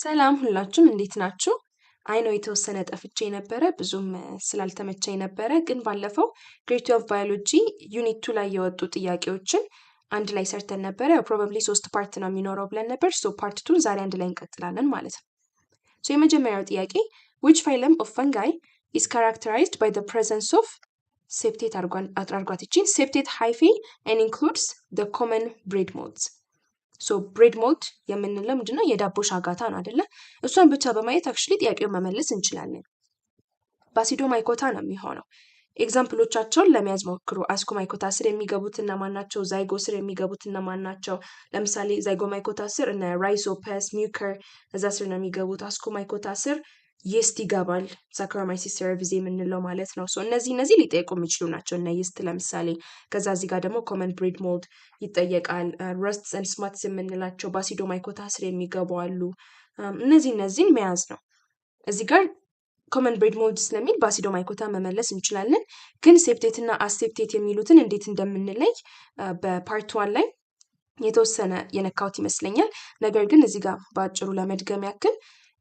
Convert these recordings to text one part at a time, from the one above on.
ሰላም ሁላችሁም እንዴት ናችሁ? አይ ነው የተወሰነ ጠፍቼ ነበረ ብዙም ስላልተመቸኝ ነበረ ግን ባለፈው ግሬድ 12 ባዮሎጂ ዩኒት 2 ላይ የወጡ ጥያቄዎችን አንድ ላይ ሰርተን ነበረ። ፕሮባብሊ 3 ፓርት ነው የሚኖረው ብለን ነበር። ሶ ፓርት 2 ዛሬ አንድ ላይ እንቀጥላለን ማለት ነው። ሶ የመጀመሪያው ጥያቄ which phylum of fungi is characterized by the presence of septate አድርጓት ይቺ septate hyphae and includes the common bread molds. ሶ ብሬድ ሞልድ የምንለው ምንድነው? የዳቦ ሻጋታ ነው አይደለ? እሷን ብቻ በማየት አክቹሊ ጥያቄውን መመለስ እንችላለን። ባሲዶማይኮታ ነው የሚሆነው። ኤግዛምፕሎቻቸውን ለመያዝ ሞክሩ። አስኮማይኮታ ስር የሚገቡት እነማን ናቸው? ዛይጎ ስር የሚገቡት እነማን ናቸው? ለምሳሌ ዛይጎማይኮታ ስር እነ ራይዞፐስ፣ ሚውከር እዛ ስር ነው የሚገቡት። አስኮማይኮታ ስር ይስት ይገባል። ሳካሮማይሲስ ሴራቪዜ የምንለው ማለት ነው። ሶ እነዚህ ሊጠየቁ የሚችሉ ናቸው እነ ይስት ለምሳሌ። ከዛ እዚህ ጋር ደግሞ ኮመን ብሬድ ሞልድ ይጠየቃል። ረስትስ ኤንድ ስማትስ የምንላቸው ባሲዶማይኮታ ስር የሚገቡ አሉ። እነዚህን መያዝ ነው። እዚህ ጋር ኮመን ብሬድ ሞልድ ስለሚል ባሲዶማይኮታ መመለስ እንችላለን። ግን ሴፕቴት እና አሴፕቴት የሚሉትን እንዴት እንደምንለይ በፓርት 1 ላይ የተወሰነ የነካውት ይመስለኛል። ነገር ግን እዚህ ጋር በአጭሩ ለመድገም ያክል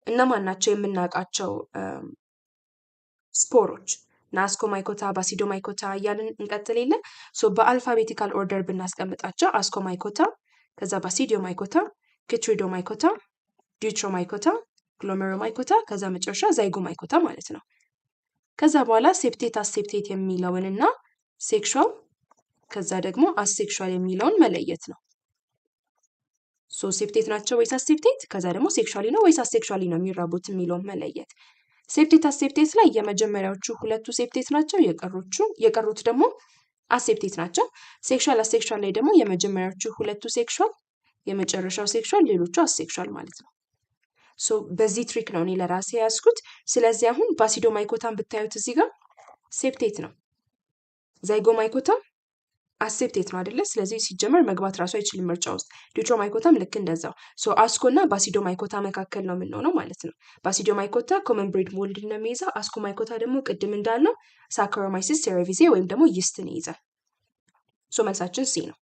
እነማን ናቸው የምናውቃቸው ስፖሮች? አስኮማይኮታ፣ ባሲዶማይኮታ እያልን እንቀጥል የለ። ሶ በአልፋቤቲካል ኦርደር ብናስቀምጣቸው አስኮማይኮታ፣ ከዛ ባሲዶማይኮታ፣ ኪትሪዶማይኮታ፣ ዲዩትሮማይኮታ፣ ግሎሜሮማይኮታ፣ ከዛ መጨረሻ ዛይጎማይኮታ ማለት ነው። ከዛ በኋላ ሴፕቴት አሴፕቴት የሚለውንና ሴክሹዋል ከዛ ደግሞ አሴክሹዋል የሚለውን መለየት ነው። ሶ ሴፕቴት ናቸው ወይስ አሴፕቴት፣ ከዛ ደግሞ ሴክሹዋሊ ነው ወይስ አሴክሹዋሊ ነው የሚራቡት የሚለውን መለየት። ሴፕቴት አሴፕቴት ላይ የመጀመሪያዎቹ ሁለቱ ሴፕቴት ናቸው፣ የቀሩት ደግሞ አሴፕቴት ናቸው። ሴክሹዋል አሴክሹዋል ላይ ደግሞ የመጀመሪያዎቹ ሁለቱ ሴክሹዋል፣ የመጨረሻው ሴክሹዋል፣ ሌሎቹ አሴክሹዋል ማለት ነው። ሶ በዚህ ትሪክ ነው እኔ ለራሴ ያዝኩት። ስለዚህ አሁን ባሲዶማይኮታን ብታዩት እዚህ ጋር ሴፕቴት ነው፣ ዛይጎማይኮታ አሴፕቴት ነው አይደለ? ስለዚህ ሲጀመር መግባት ራሱ አይችልም ምርጫ ውስጥ። ዲዩትሮማይኮታም ልክ እንደዛው። ሶ አስኮ እና ባሲዶማይኮታ መካከል ነው የምንሆነው ማለት ነው። ባሲዶማይኮታ ኮመን ብሬድ ሞልድ ነው የሚይዘው። አስኮማይኮታ ደግሞ ቅድም እንዳልነው ሳካሮማይሲስ ሴራቪዜ ወይም ደግሞ ይስትን ይይዛል። ሶ መልሳችን ሲ ነው።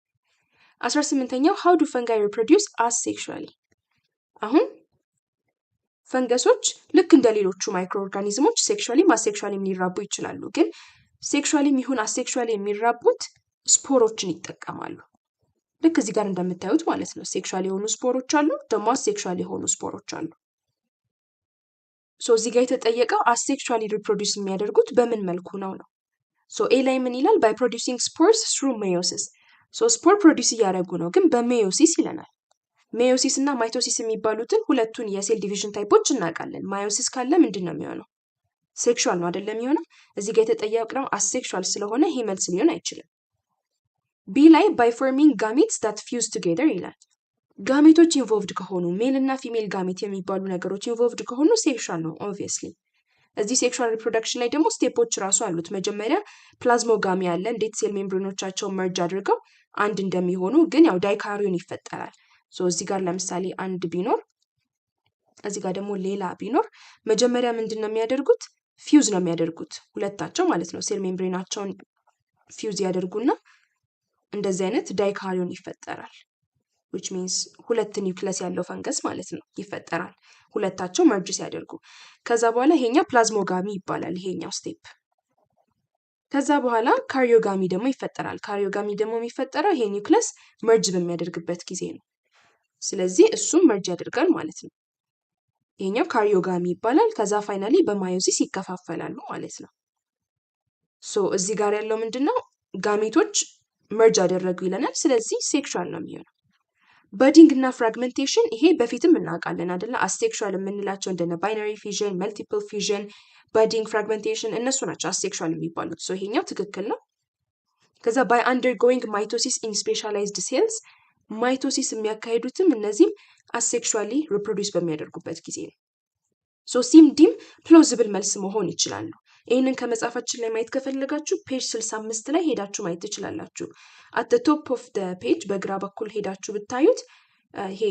18ኛው how do fungi reproduce asexually? አሁን ፈንገሶች ልክ እንደ ሌሎቹ ማይክሮ ኦርጋኒዝሞች ሴክሹዋሊም አሴክሹዋሊም ሊራቡ ይችላሉ። ግን ሴክሹዋሊም ይሁን አሴክሹዋሊ የሚራቡት ስፖሮችን ይጠቀማሉ። ልክ እዚህ ጋር እንደምታዩት ማለት ነው። ሴክሹዋል የሆኑ ስፖሮች አሉ፣ ደግሞ አሴክሹዋል የሆኑ ስፖሮች አሉ። ሶ እዚህ ጋር የተጠየቀው አሴክሹዋሊ ሪፕሮዲውስ የሚያደርጉት በምን መልኩ ነው ነው። ሶ ኤ ላይ ምን ይላል? ባይ ፕሮዲውሲንግ ስፖርስ ትሩ ሜዮሲስ። ሶ ስፖር ፕሮዲውስ እያደረጉ ነው፣ ግን በሜዮሲስ ይለናል። ሜዮሲስ እና ማይቶሲስ የሚባሉትን ሁለቱን የሴል ዲቪዥን ታይፖች እናውቃለን። ማዮሲስ ካለ ምንድን ነው የሚሆነው? ሴክሹዋል ነው አይደለም የሚሆነው። እዚህ ጋር የተጠየቅነው አሴክሹዋል ስለሆነ ይሄ መልስ ሊሆን አይችልም። ቢ ላይ ባይ ፎርሚንግ ጋሜትስ ዳት ፊውዝ ቱጌዘር ይላል። ጋሜቶች ኢንቮልቭድ ከሆኑ ሜል እና ፊሜል ጋሜት የሚባሉ ነገሮች ኢንቮልቭድ ከሆኑ ሴክሹዋል ነው ኦብቪየስሊ። እዚህ ሴክሹዋል ሪፕሮዳክሽን ላይ ደግሞ ስቴፖች ራሱ አሉት። መጀመሪያ ፕላዝሞጋሚ አለ፣ እንዴት ሴል ሜምብሬኖቻቸውን መርጅ አድርገው አንድ እንደሚሆኑ፣ ግን ያው ዳይካሪዮን ይፈጠራል። ሶ እዚህ ጋር ለምሳሌ አንድ ቢኖር እዚህ ጋር ደግሞ ሌላ ቢኖር መጀመሪያ ምንድን ነው የሚያደርጉት? ፊውዝ ነው የሚያደርጉት ሁለታቸው ማለት ነው። ሴል ሜምብሬናቸውን ፊውዝ ያደርጉና እንደዚህ አይነት ዳይካሪዮን ይፈጠራል። which means ሁለት ኒውክለስ ያለው ፈንገስ ማለት ነው ይፈጠራል ሁለታቸው መርጅ ሲያደርጉ። ከዛ በኋላ ይሄኛው ፕላዝሞጋሚ ይባላል ይሄኛው ስቴፕ። ከዛ በኋላ ካሪዮጋሚ ደግሞ ይፈጠራል። ካሪዮጋሚ ደግሞ የሚፈጠረው ይሄ ኒውክለስ መርጅ በሚያደርግበት ጊዜ ነው። ስለዚህ እሱም መርጅ ያደርጋል ማለት ነው። ይሄኛው ካሪዮጋሚ ይባላል። ከዛ ፋይናሊ በማዮሲስ ይከፋፈላሉ ማለት ነው። ሶ እዚህ ጋር ያለው ምንድነው? ጋሜቶች መርጅ አደረጉ ይለናል። ስለዚህ ሴክሹዋል ነው የሚሆነው። በዲንግ እና ፍራግመንቴሽን ይሄ በፊትም እናውቃለን አይደለ? አሴክሹዋል የምንላቸው እንደነ ባይነሪ ፊዥን፣ መልቲፕል ፊዥን፣ በዲንግ ፍራግመንቴሽን እነሱ ናቸው አሴክሹዋል የሚባሉት። ሶ ይሄኛው ትክክል ነው። ከዛ ባይ አንደርጎይንግ ማይቶሲስ ኢን ስፔሻላይዝድ ሴልስ፣ ማይቶሲስ የሚያካሂዱትም እነዚህም አሴክሹዋሊ ሪፕሮዲውስ በሚያደርጉበት ጊዜ ነው። ሶ ሲም ዲም ፕሎዚብል መልስ መሆን ይችላሉ። ይህንን ከመጽሐፋችን ላይ ማየት ከፈለጋችሁ ፔጅ 65 ላይ ሄዳችሁ ማየት ትችላላችሁ። አት ቶፕ ኦፍ ፔጅ በግራ በኩል ሄዳችሁ ብታዩት ይሄ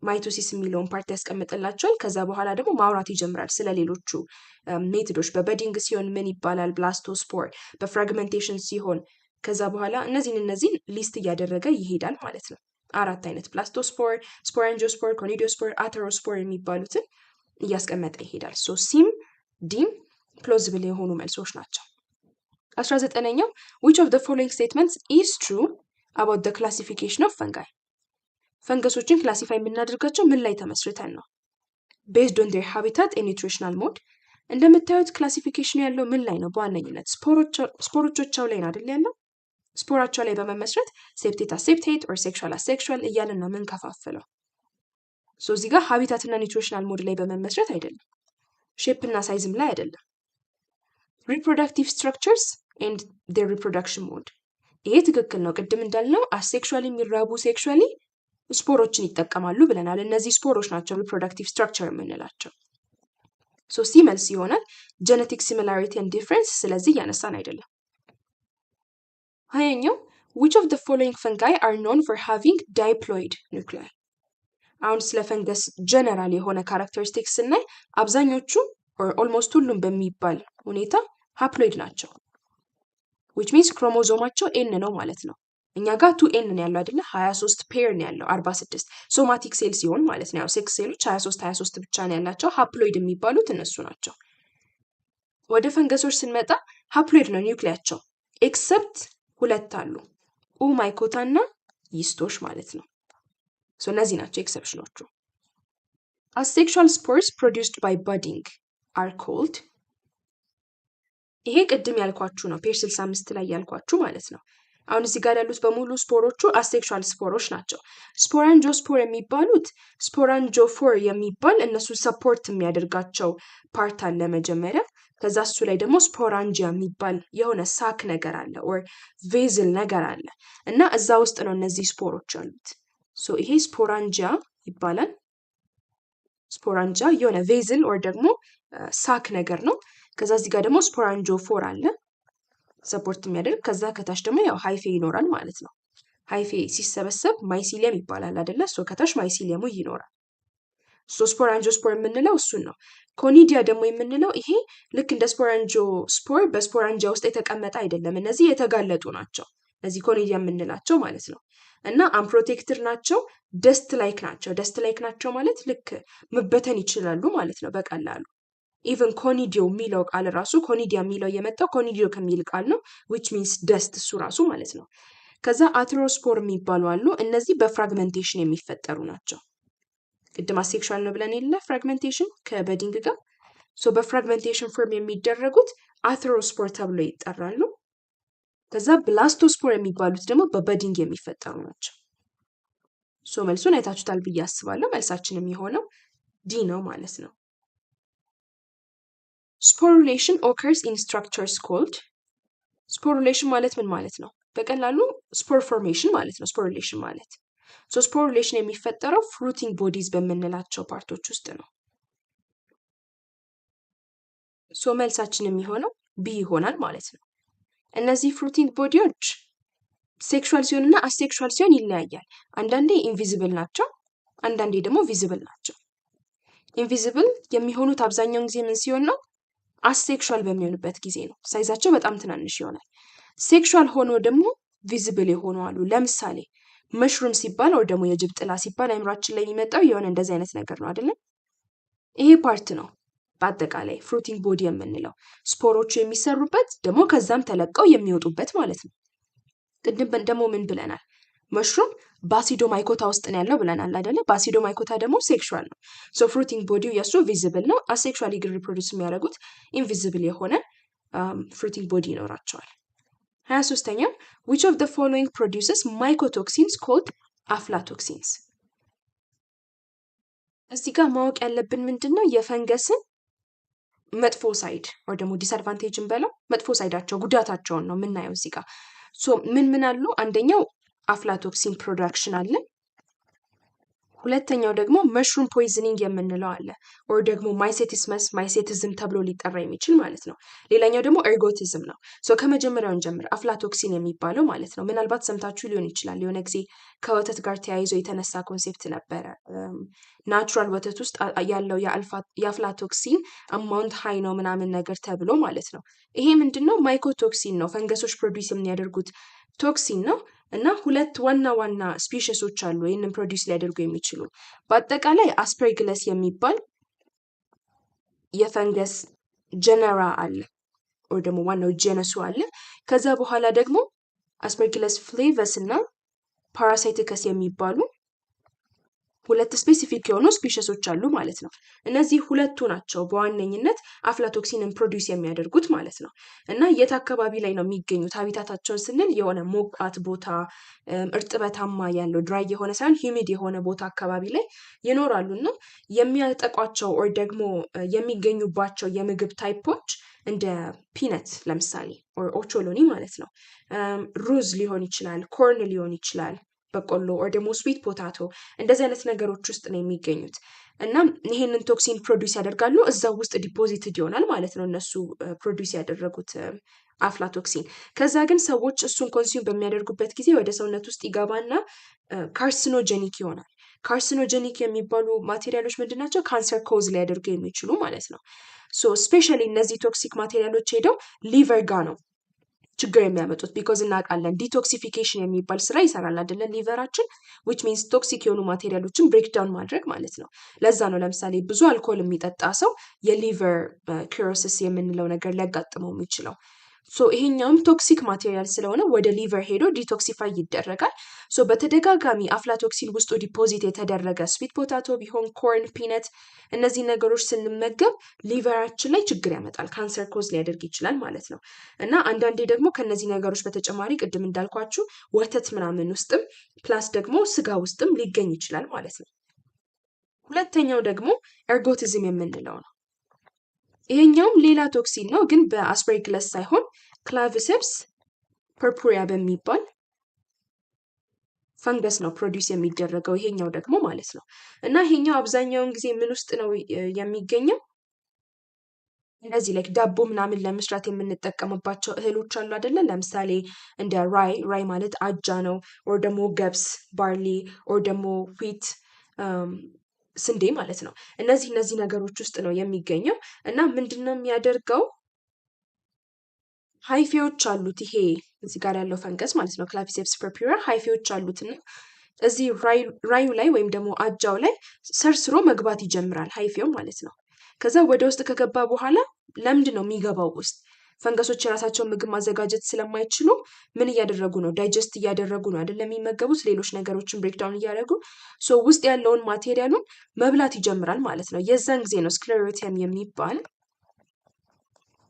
ማይቶሲስ የሚለውን ፓርት ያስቀምጥላቸዋል። ከዛ በኋላ ደግሞ ማውራት ይጀምራል ስለ ሌሎቹ ሜቶዶች። በበዲንግ ሲሆን ምን ይባላል? ብላስቶስፖር። በፍራግመንቴሽን ሲሆን ከዛ በኋላ እነዚህን ሊስት እያደረገ ይሄዳል ማለት ነው። አራት አይነት ፕላስቶስፖር፣ ስፖራንጂዮስፖር፣ ኮኒዲዮስፖር፣ አተሮስፖር የሚባሉትን እያስቀመጠ ይሄዳል። ሶ ሲም ዲም ፕሎዚብል የሆኑ መልሶች ናቸው። 19ኛው which of the following statements is true about the classification of fungi? ፈንገሶችን ክላሲፋይ የምናደርጋቸው ምን ላይ ተመስርተን ነው? based on their habitat and nutritional mode። እንደምታዩት ክላሲፊኬሽን ያለው ምን ላይ ነው? በዋነኝነት ስፖሮቻቸው ላይ ነው አይደል ያለው? ስፖራቸው ላይ በመመስረት ሴፕቴት አሴፕቴት ኦር ሴክሹዋል አሴክሹዋል እያልን ነው የምንከፋፍለው። ሶ እዚህ ጋር ሃቢታት እና ኒውትሪሽናል ሞድ ላይ በመመስረት አይደለም፣ ሼፕ እና ሳይዝም ላይ አይደለም። ሪፕሮዳክቲቭ ስትራክቸርስ ኤንድ ዴር ሪፕሮዳክሽን ሞድ፣ ይሄ ትክክል ነው። ቅድም እንዳልነው አሴክሹዋሊ የሚራቡ ሴክሹዋሊ ስፖሮችን ይጠቀማሉ ብለናል። እነዚህ ስፖሮች ናቸው ሪፕሮዳክቲቭ ስትራክቸር የምንላቸው። ሶ ሲ መልስ ይሆናል። ጄኔቲክ ሲሚላሪቲ ኤንድ ዲፍረንስ ስለዚህ እያነሳን አይደለም። 20ኛው which of the following fungi are known for having diploid nuclei? አሁን ስለ ፈንገስ ጀነራል የሆነ ካራክተሪስቲክስ ስናይ አብዛኞቹ ኦልሞስት ሁሉም በሚባል ሁኔታ ሃፕሎይድ ናቸው። which means ክሮሞዞማቸው ኤን ነው ማለት ነው። እኛ ጋር 2n ነው ያለው አይደለ? 23 ፔር ነው ያለው 46 ሶማቲክ ሴል ሲሆን ማለት ነው። ያው ሴክስ ሴሎች 23 ብቻ ነው ያላቸው። ሃፕሎይድ የሚባሉት እነሱ ናቸው። ወደ ፈንገሶች ስንመጣ ሃፕሎይድ ነው ኒውክሊያቸው ኤክሰፕት ሁለት አሉ፣ ማይኮታ እና ይስቶች ማለት ነው። ሶ እነዚህ ናቸው ኤክሰፕሽኖቹ። አሴክሹዋል ስፖርስ ፕሮዲውስድ ባይ ባዲንግ አር ኮልድ፣ ይሄ ቅድም ያልኳችሁ ነው ፔጅ 65 ላይ ያልኳችሁ ማለት ነው። አሁን እዚህ ጋር ያሉት በሙሉ ስፖሮቹ አሴክሹዋል ስፖሮች ናቸው። ስፖራንጂዮስፖር የሚባሉት ስፖራንጂዮፎር የሚባል እነሱ ሰፖርት የሚያደርጋቸው ፓርት አለ መጀመሪያ። ከዛ እሱ ላይ ደግሞ ስፖራንጂያ የሚባል የሆነ ሳክ ነገር አለ ኦር ቬዝል ነገር አለ እና እዛ ውስጥ ነው እነዚህ ስፖሮች አሉት። ሶ ይሄ ስፖራንጂያ ይባላል። ስፖራንጂያ የሆነ ቬዝል ኦር ደግሞ ሳክ ነገር ነው። ከዛ እዚህ ጋር ደግሞ ስፖራንጂዮፎር አለ ሰፖርት የሚያደርግ። ከዛ ከታች ደግሞ ያው ሃይፌ ይኖራል ማለት ነው። ሃይፌ ሲሰበሰብ ማይሲሊየም ይባላል አይደለ? ሶ ከታች ማይሲሊየሙ ይኖራል። ሶ ስፖራንጂዮስፖር የምንለው እሱን ነው። ኮኒዲያ ደግሞ የምንለው ይሄ ልክ እንደ ስፖራንጂዮስፖር በስፖራንጂያ ውስጥ የተቀመጠ አይደለም። እነዚህ የተጋለጡ ናቸው፣ እነዚህ ኮኒዲያ የምንላቸው ማለት ነው። እና አንፕሮቴክትድ ናቸው፣ ደስት ላይክ ናቸው። ደስት ላይክ ናቸው ማለት ልክ መበተን ይችላሉ ማለት ነው በቀላሉ። ኢቨን ኮኒዲዮ የሚለው ቃል ራሱ ኮኒዲያ የሚለው የመጣው ኮኒዲዮ ከሚል ቃል ነው which means ደስት እሱ ራሱ ማለት ነው። ከዛ አትሮስፖር የሚባሉ አሉ። እነዚህ በፍራግመንቴሽን የሚፈጠሩ ናቸው። ቅድም አሴክሹዋል ነው ብለን የለ ፍራግመንቴሽን ከበዲንግ ጋር። ሶ በፍራግመንቴሽን ፎርም የሚደረጉት አትሮስፖር ተብሎ ይጠራሉ። ከዛ ብላስቶስፖር የሚባሉት ደግሞ በበዲንግ የሚፈጠሩ ናቸው። ሶ መልሱን አይታችሁታል ብዬ አስባለሁ። መልሳችን የሚሆነው ዲ ነው ማለት ነው። Sporulation occurs in structures called, sporulation ማለት ምን ማለት ነው? በቀላሉ spore formation ማለት ነው sporulation ማለት። ሶ sporulation የሚፈጠረው fruiting bodies በምንላቸው ፓርቶች ውስጥ ነው። ሶ መልሳችን የሚሆነው ቢ ይሆናል ማለት ነው። እነዚህ fruiting ቦዲዎች ሴክሹዋል ሲሆን እና አሴክሹዋል ሲሆን ይለያያል። አንዳንዴ ኢንቪዚብል ናቸው፣ አንዳንዴ ደግሞ ቪዚብል ናቸው። ኢንቪዚብል የሚሆኑት አብዛኛውን ጊዜ ምን ሲሆን ነው? አሴክሹዋል በሚሆንበት ጊዜ ነው። ሳይዛቸው በጣም ትናንሽ ይሆናል። ሴክሹዋል ሆኖ ደግሞ ቪዚብል የሆኑ አሉ። ለምሳሌ መሽሩም ሲባል ወይ ደግሞ የጅብ ጥላ ሲባል አይምራችን ላይ የሚመጣው የሆነ እንደዚህ አይነት ነገር ነው አይደለም? ይሄ ፓርት ነው በአጠቃላይ ፍሩቲንግ ቦዲ የምንለው። ስፖሮቹ የሚሰሩበት ደግሞ ከዛም ተለቀው የሚወጡበት ማለት ነው። ቅድም ደግሞ ምን ብለናል? መሽሩም ባሲዶ ማይኮታ ውስጥ ነው ያለው ብለናል አይደለ? ባሲዶ ማይኮታ ደግሞ ሴክሹዋል ነው። ሶ ፍሩቲንግ ቦዲው የሱ ቪዚብል ነው። አሴክሹዋሊ ግን ሪፕሮዲውስ የሚያደርጉት ኢንቪዚብል የሆነ ፍሩቲንግ ቦዲ ይኖራቸዋል። 23ኛ which of the following produces mycotoxins called aflatoxins? እዚህ ጋር ማወቅ ያለብን ምንድነው? የፈንገስን መጥፎ ሳይድ ወይ ደግሞ ዲስአድቫንቴጅን በለው መጥፎ ሳይዳቸው ጉዳታቸውን ነው የምናየው እዚህ ጋር። ሶ ምን አሉ? አንደኛው አፍላቶክሲን ፕሮዳክሽን አለ። ሁለተኛው ደግሞ መሽሩም ፖይዝኒንግ የምንለው አለ ኦር ደግሞ ማይሴቲስመስ ማይሴቲዝም ተብሎ ሊጠራ የሚችል ማለት ነው። ሌላኛው ደግሞ ኤርጎቲዝም ነው። ሶ ከመጀመሪያው እንጀምር። አፍላቶክሲን የሚባለው ማለት ነው ምናልባት ሰምታችሁ ሊሆን ይችላል። የሆነ ጊዜ ከወተት ጋር ተያይዞ የተነሳ ኮንሴፕት ነበረ። ናቹራል ወተት ውስጥ ያለው የአፍላቶክሲን አማውንት ሃይ ነው ምናምን ነገር ተብሎ ማለት ነው። ይሄ ምንድነው? ማይኮቶክሲን ነው። ፈንገሶች ፕሮዲውስ የሚያደርጉት ቶክሲን ነው። እና ሁለት ዋና ዋና ስፒሽሶች አሉ ይህንን ፕሮዲውስ ሊያደርጉ የሚችሉ። በአጠቃላይ አስፐርጊለስ የሚባል የፈንገስ ጀነራ አለ ወይ ደግሞ ዋናው ጀነሱ አለ። ከዛ በኋላ ደግሞ አስፐርጊለስ ፍሌቨስ እና ፓራሳይቲከስ የሚባሉ ሁለት ስፔሲፊክ የሆኑ ስፒሽሶች አሉ ማለት ነው። እነዚህ ሁለቱ ናቸው በዋነኝነት አፍላቶክሲንን ፕሮዲውስ የሚያደርጉት ማለት ነው። እና የት አካባቢ ላይ ነው የሚገኙት ሀቢታታቸውን ስንል የሆነ ሞቃት ቦታ፣ እርጥበታማ ያለው ድራይ የሆነ ሳይሆን ሂሚድ የሆነ ቦታ አካባቢ ላይ ይኖራሉ። እና የሚያጠቋቸው ወይ ደግሞ የሚገኙባቸው የምግብ ታይፖች እንደ ፒነት ለምሳሌ ኦቾሎኒ ማለት ነው፣ ሩዝ ሊሆን ይችላል፣ ኮርን ሊሆን ይችላል፣ በቆሎ ወይ ደግሞ ስዊት ፖታቶ እንደዚህ አይነት ነገሮች ውስጥ ነው የሚገኙት። እና ይሄንን ቶክሲን ፕሮዲውስ ያደርጋሉ፣ እዛው ውስጥ ዲፖዚትድ ይሆናል ማለት ነው እነሱ ፕሮዲውስ ያደረጉት አፍላቶክሲን። ከዛ ግን ሰዎች እሱን ኮንሱም በሚያደርጉበት ጊዜ ወደ ሰውነት ውስጥ ይገባና ካርሲኖጀኒክ ይሆናል። ካርሲኖጀኒክ የሚባሉ ማቴሪያሎች ምንድን ናቸው? ካንሰር ኮዝ ሊያደርጉ የሚችሉ ማለት ነው። ሶ ስፔሻሊ እነዚህ ቶክሲክ ማቴሪያሎች ሄደው ሊቨር ጋ ነው ችግር የሚያመጡት። ቢኮዝ እናውቃለን ዲቶክሲፊኬሽን የሚባል ስራ ይሰራል አይደለ ሊቨራችን፣ ዊች ሚንስ ቶክሲክ የሆኑ ማቴሪያሎችን ብሬክዳውን ማድረግ ማለት ነው። ለዛ ነው ለምሳሌ ብዙ አልኮል የሚጠጣ ሰው የሊቨር ክሮሲስ የምንለው ነገር ሊያጋጥመው የሚችለው። ሶ ይሄኛውም ቶክሲክ ማቴሪያል ስለሆነ ወደ ሊቨር ሄዶ ዲቶክሲፋይ ይደረጋል። ሶ በተደጋጋሚ አፍላቶክሲን ውስጡ ዲፖዚት የተደረገ ስዊት ፖታቶ ቢሆን፣ ኮርን፣ ፒነት እነዚህ ነገሮች ስንመገብ ሊቨራችን ላይ ችግር ያመጣል፣ ካንሰር ኮዝ ሊያደርግ ይችላል ማለት ነው። እና አንዳንዴ ደግሞ ከነዚህ ነገሮች በተጨማሪ ቅድም እንዳልኳችሁ ወተት ምናምን ውስጥም ፕላስ ደግሞ ስጋ ውስጥም ሊገኝ ይችላል ማለት ነው። ሁለተኛው ደግሞ ኤርጎቲዝም የምንለው ነው። ይሄኛውም ሌላ ቶክሲን ነው፣ ግን በአስፐርጊለስ ሳይሆን ክላቪሴፕስ ፐርፑሪያ በሚባል ፈንገስ ነው ፕሮዲውስ የሚደረገው ይሄኛው ደግሞ ማለት ነው። እና ይሄኛው አብዛኛውን ጊዜ ምን ውስጥ ነው የሚገኘው? እነዚህ ላይክ ዳቦ ምናምን ለመስራት የምንጠቀምባቸው እህሎች አሉ አይደለ? ለምሳሌ እንደ ራይ ማለት አጃ ነው፣ ኦር ደግሞ ገብስ ባርሊ፣ ኦር ደግሞ ዊት ስንዴ ማለት ነው። እነዚህ ነገሮች ውስጥ ነው የሚገኘው። እና ምንድነው የሚያደርገው? ሃይፌዎች አሉት ይሄ እዚህ ጋር ያለው ፈንገስ ማለት ነው፣ ክላቪሴፕስ ፐርፑሪያ ሃይፌዎች አሉት። እና እዚህ ራዩ ላይ ወይም ደግሞ አጃው ላይ ሰርስሮ መግባት ይጀምራል ሃይፌው ማለት ነው። ከዛ ወደ ውስጥ ከገባ በኋላ ለምንድን ነው የሚገባው ውስጥ? ፈንገሶች የራሳቸውን ምግብ ማዘጋጀት ስለማይችሉ ምን እያደረጉ ነው? ዳይጀስት እያደረጉ ነው አይደለም የሚመገቡት፣ ሌሎች ነገሮችን ብሬክዳውን እያደረጉ ሶ ውስጥ ያለውን ማቴሪያሉን መብላት ይጀምራል ማለት ነው። የዛን ጊዜ ነው ስክሌሮቲየም የሚባል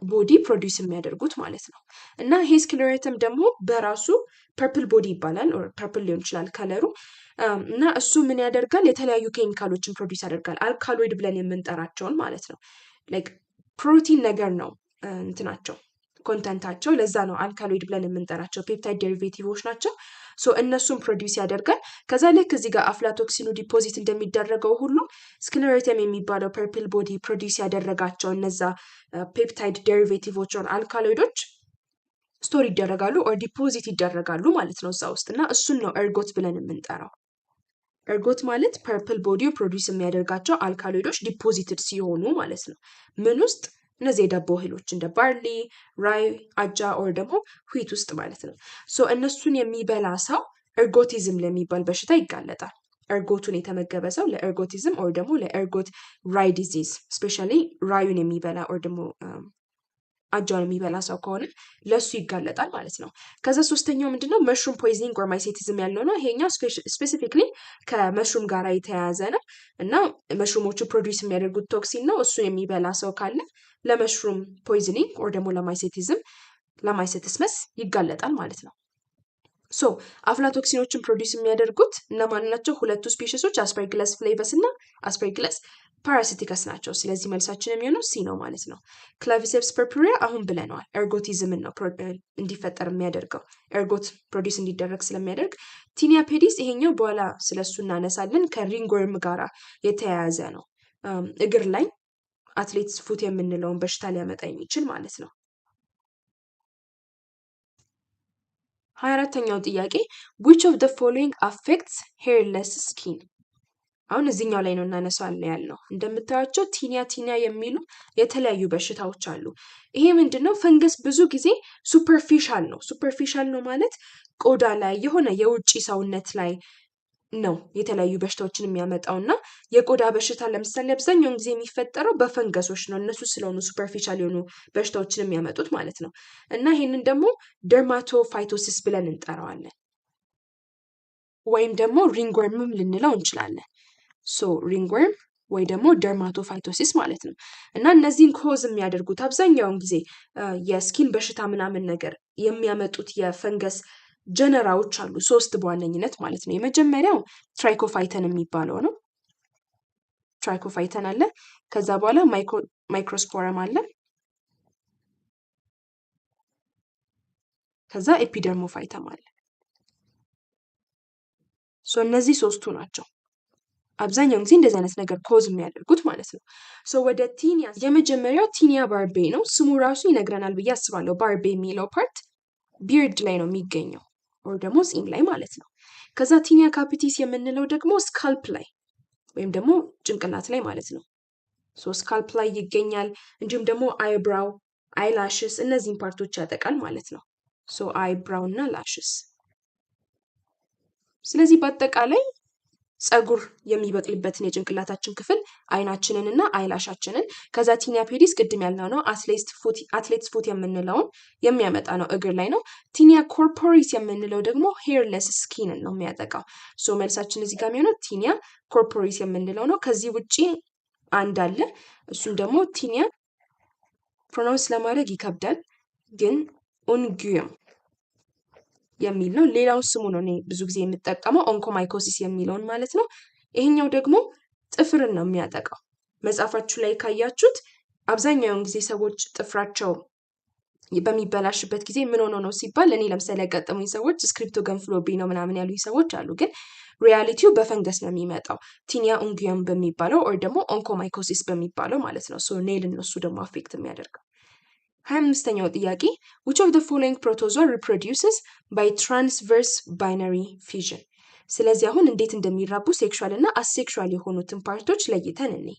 ቦዲ ፕሮዲውስ የሚያደርጉት ማለት ነው። እና ይሄ ስክሌሮቲየም ደግሞ በራሱ ፐርፕል ቦዲ ይባላል፣ ፐርፕል ሊሆን ይችላል ከለሩ። እና እሱ ምን ያደርጋል? የተለያዩ ኬሚካሎችን ፕሮዲውስ ያደርጋል፣ አልካሎይድ ብለን የምንጠራቸውን ማለት ነው። ላይክ ፕሮቲን ነገር ነው እንትናቸው ኮንተንታቸው፣ ለዛ ነው አልካሎይድ ብለን የምንጠራቸው፣ ፔፕታይድ ዴሪቬቲቮች ናቸው። ሶ እነሱን ፕሮዲውስ ያደርጋል። ከዛ ልክ እዚህ ጋር አፍላቶክሲኑ ዲፖዚት እንደሚደረገው ሁሉ ስክሌሮቲየም የሚባለው ፐርፕል ቦዲ ፕሮዲውስ ያደረጋቸው እነዛ ፔፕታይድ ዴሪቬቲቮች አልካሎይዶች ስቶር ይደረጋሉ ኦር ዲፖዚት ይደረጋሉ ማለት ነው እዛ ውስጥ። እና እሱን ነው ኤርጎት ብለን የምንጠራው። ኤርጎት ማለት ፐርፕል ቦዲው ፕሮዲውስ የሚያደርጋቸው አልካሎይዶች ዲፖዚትድ ሲሆኑ ማለት ነው። ምን ውስጥ? እነዚህ የዳቦ እህሎች እንደ ባርሊ፣ ራይ፣ አጃ ኦር ደግሞ ዊት ውስጥ ማለት ነው። ሶ እነሱን የሚበላ ሰው ኤርጎቲዝም ለሚባል በሽታ ይጋለጣል። ኤርጎቱን የተመገበ ሰው ለኤርጎቲዝም ኦር ደግሞ ለኤርጎት ራይ ዲዚዝ፣ ስፔሻሊ ራዩን የሚበላ ኦር ደግሞ አጃውን የሚበላ ሰው ከሆነ ለሱ ይጋለጣል ማለት ነው። ከዛ ሶስተኛው ምንድነው? መሽሩም ፖይዝኒንግ ኦር ማይሴቲዝም ያለው ነው። ይሄኛው ስፔሲፊክሊ ከመሽሩም ጋር የተያያዘ ነው እና መሽሩሞቹ ፕሮዲውስ የሚያደርጉት ቶክሲን ነው። እሱን የሚበላ ሰው ካለ ለመሽሩም ፖይዝኒንግ ኦር ደግሞ ለማይሴቲስመስ ይጋለጣል ማለት ነው። ሶ አፍላቶክሲኖችን ፕሮዲውስ የሚያደርጉት እነማን ናቸው? ሁለቱ ስፔሽሶች አስፐርጊለስ ፍሌቨስ እና አስፐርጊለስ ፓራሲቲከስ ናቸው። ስለዚህ መልሳችን የሚሆነው ሲ ነው ማለት ነው። ክላቪሴፕስ ፐርፑሪያ አሁን ብለነዋል፣ ኤርጎቲዝምን ነው እንዲፈጠር የሚያደርገው፣ ኤርጎት ፕሮዲውስ እንዲደረግ ስለሚያደርግ። ቲኒያ ፔዲስ ይሄኛው በኋላ ስለሱ እናነሳለን፣ ከሪንግወርም ጋራ የተያያዘ ነው። እግር ላይ አትሌትስ ፉት የምንለውን በሽታ ሊያመጣ የሚችል ማለት ነው። 24ኛው ጥያቄ which of the following affects hairless skin? አሁን እዚህኛው ላይ ነው እናነሳዋለን ያልነው። እንደምታዩቸው ቲኒያ የሚሉ የተለያዩ በሽታዎች አሉ። ይሄ ምንድነው? ፈንገስ ብዙ ጊዜ ሱፐርፊሻል ነው። ሱፐርፊሻል ነው ማለት ቆዳ ላይ የሆነ የውጭ ሰውነት ላይ ነው የተለያዩ በሽታዎችን የሚያመጣው እና የቆዳ በሽታ ለምሳሌ አብዛኛውን ጊዜ የሚፈጠረው በፈንገሶች ነው። እነሱ ስለሆኑ ሱፐርፊሻል የሆኑ በሽታዎችን የሚያመጡት ማለት ነው። እና ይሄንን ደግሞ ደርማቶፋይቶሲስ ብለን እንጠራዋለን፣ ወይም ደግሞ ሪንግወርምም ልንለው እንችላለን። ሶ ሪንግወርም ወይ ደግሞ ደርማቶፋይቶሲስ ማለት ነው። እና እነዚህን ኮዝ የሚያደርጉት አብዛኛውን ጊዜ የስኪን በሽታ ምናምን ነገር የሚያመጡት የፈንገስ ጀነራዎች አሉ፣ 3 በዋነኝነት ማለት ነው። የመጀመሪያው ትራይኮፋይተን የሚባለው ነው። ትራይኮፋይተን አለ። ከዛ በኋላ ማይክሮስፖረም አለ። ከዛ ኤፒደርሞፋይተም አለ። ሶ እነዚህ 3ቱ ናቸው አብዛኛውን ጊዜ እንደዚህ አይነት ነገር ኮዝ የሚያደርጉት ማለት ነው። ሶ ወደ ቲኒያ፣ የመጀመሪያው ቲኒያ ባርቤ ነው። ስሙ ራሱ ይነግረናል ብዬ አስባለሁ። ባርቤ የሚለው ፓርት ቢርድ ላይ ነው የሚገኘው፣ ወይ ደግሞ ጺም ላይ ማለት ነው። ከዛ ቲኒያ ካፒቲስ የምንለው ደግሞ ስካልፕ ላይ ወይም ደግሞ ጭንቅላት ላይ ማለት ነው። ሶ ስካልፕ ላይ ይገኛል። እንዲሁም ደግሞ አይብራው፣ አይላሽስ እነዚህን ፓርቶች ያጠቃል ማለት ነው። ሶ አይብራው እና ላሽስ። ስለዚህ በአጠቃላይ ጸጉር የሚበቅልበትን የጭንቅላታችን ክፍል አይናችንን እና አይላሻችንን፣ ከዛ ቲኒያ ፔዲስ ቅድም ያልነው ነው አትሌትስ ፉት የምንለውን የሚያመጣ ነው፣ እግር ላይ ነው። ቲኒያ ኮርፖሪስ የምንለው ደግሞ ሄርለስ ስኪንን ነው የሚያጠቃው። ሶ መልሳችን እዚህ ጋር የሚሆነው ቲኒያ ኮርፖሪስ የምንለው ነው። ከዚህ ውጪ አንድ አለ፣ እሱም ደግሞ ቲኒያ ፕሮናውንስ ለማድረግ ይከብዳል፣ ግን ኡንጉየም የሚል ነው። ሌላውን ስሙ ነው እኔ ብዙ ጊዜ የምጠቀመው፣ ኦንኮማይኮሲስ የሚለውን ማለት ነው። ይሄኛው ደግሞ ጥፍርን ነው የሚያጠቃው። መጽሐፋችሁ ላይ ካያችሁት አብዛኛውን ጊዜ ሰዎች ጥፍራቸው በሚበላሽበት ጊዜ ምን ሆኖ ነው ሲባል፣ እኔ ለምሳሌ ያጋጠሙኝ ሰዎች ስክሪፕቶ ገንፍሎብኝ ነው ምናምን ያሉኝ ሰዎች አሉ። ግን ሪያሊቲው በፈንገስ ነው የሚመጣው፣ ቲኒያ ኡንጉየም በሚባለው ኦር ደግሞ ኦንኮማይኮሲስ በሚባለው ማለት ነው። ሶ ኔልን እሱ ደግሞ አፌክት የሚያደርገው። 25ኛው ጥያቄ which of the following protozoa reproduces by transverse binary fission? ስለዚህ አሁን እንዴት እንደሚራቡ ሴክሹዋል እና አሴክሹዋል የሆኑትን ፓርቶች ለይተን እንይ።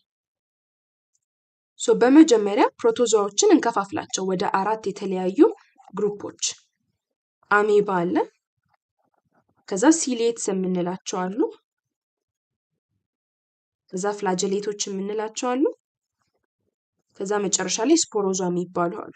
ሶ በመጀመሪያ ፕሮቶዞዎችን እንከፋፍላቸው ወደ 4 የተለያዩ ግሩፖች። አሜባ አለ፣ ከዛ ሲሌትስ የምንላቸው አሉ፣ ከዛ ፍላጀሌቶች የምንላቸው አሉ፣ ከዛ መጨረሻ ላይ ስፖሮዟ የሚባሉ አሉ።